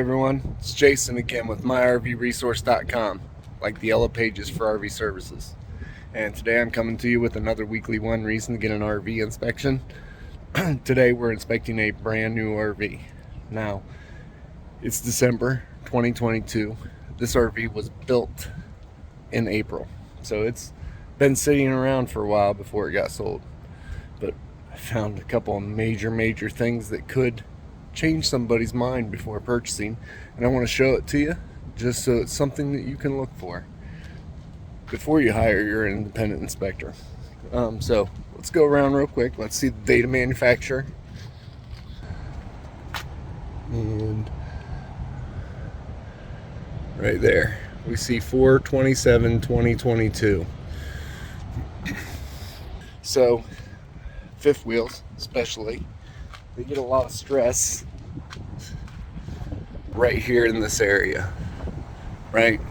everyone, it's Jason again with myrvresource.com, like the yellow pages for RV services. And today I'm coming to you with another weekly one reason to get an RV inspection. Today we're inspecting a brand new RV. Now, it's December 2022. This RV was built in April, so it's been sitting around for a while before it got sold. But I found a couple of major things that could change somebody's mind before purchasing, and I want to show it to you just so it's something that you can look for before you hire your independent inspector. So let's go around real quick. Let's see the date of manufacture, and right there we see 4/27/2022. So fifth wheels especially, they get a lot of stress right here in this area, right?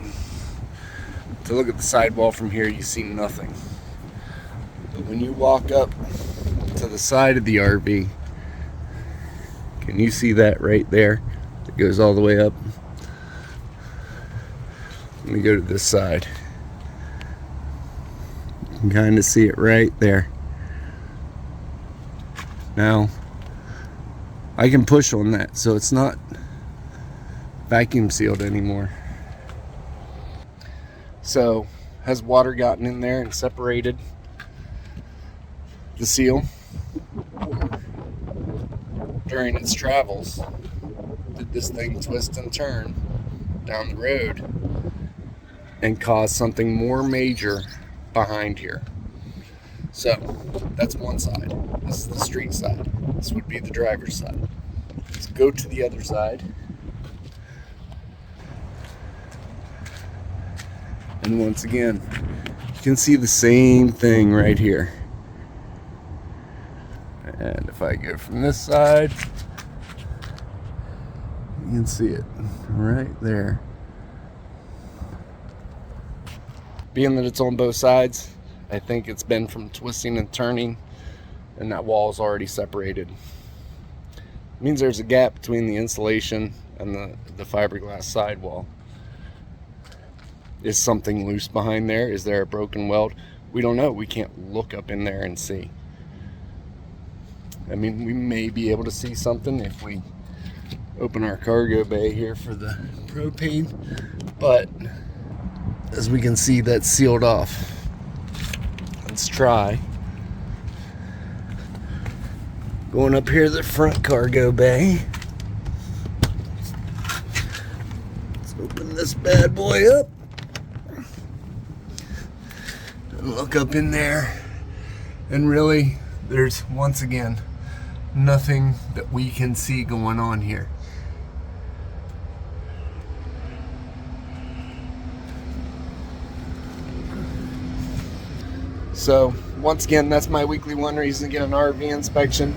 To look at the sidewall from here, you see nothing. But when you walk up to the side of the RV, can you see that right there? It goes all the way up. Let me go to this side. You can kind of see it right there. Now, I can push on that, so it's not vacuum sealed anymore. So, has water gotten in there and separated the seal? During its travels, did this thing twist and turn down the road and cause something more major behind here? So, that's one side. This is the street side. This would be the driver's side. Let's go to the other side. And once again, you can see the same thing right here. And if I go from this side, you can see it right there. Being that it's on both sides, I think it's been from twisting and turning, and that wall is already separated. It means there's a gap between the insulation and the fiberglass sidewall. Is something loose behind there? Is there a broken weld? We don't know. We can't look up in there and see. I mean, we may be able to see something if we open our cargo bay here for the propane, but as we can see, that's sealed off. Let's try going up here to the front cargo bay. Let's open this bad boy up and look up in there, and really there's once again nothing that we can see going on here. So once again, that's my weekly one reason to get an RV inspection.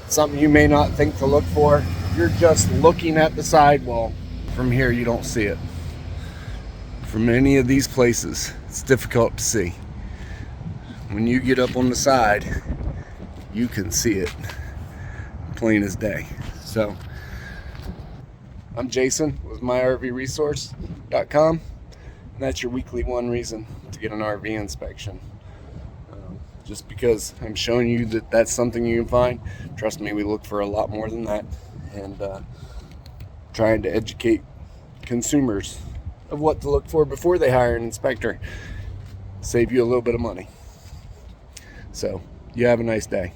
Something you may not think to look for. You're just looking at the sidewall. From here, you don't see it. From any of these places, it's difficult to see. When you get up on the side, you can see it plain as day. So I'm Jason with myrvresource.com, and that's your weekly one reason to get an RV inspection. Just because I'm showing you that that's something you can find, trust me, we look for a lot more than that, and trying to educate consumers of what to look for before they hire an inspector, save you a little bit of money. So you have a nice day.